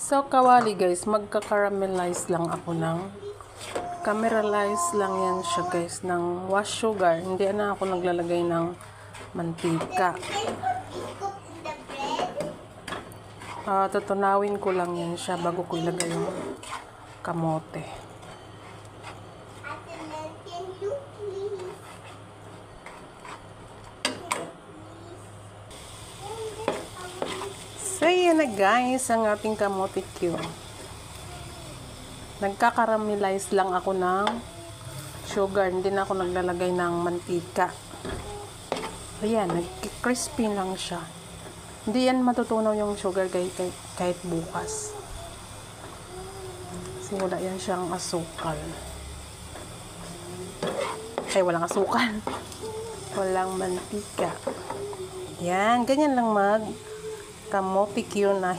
So, kawali guys, magka-caramelize lang ako caramelize lang yan siya guys, ng wash sugar. Hindi na ako naglalagay ng mantika. Tutunawin ko lang yan siya bago ko ilagay yung kamote. So, yan na guys, ang ating kamote Q. Nagka-caramelize lang ako ng sugar. Hindi na ako naglalagay ng mantika. Ayan, nag-crispy lang siya. Hindi yan matutunaw yung sugar kahit bukas. Kasi wala yan siyang asukal. Ay, walang asukal. Walang mantika. Yan, ganyan lang kamote Q na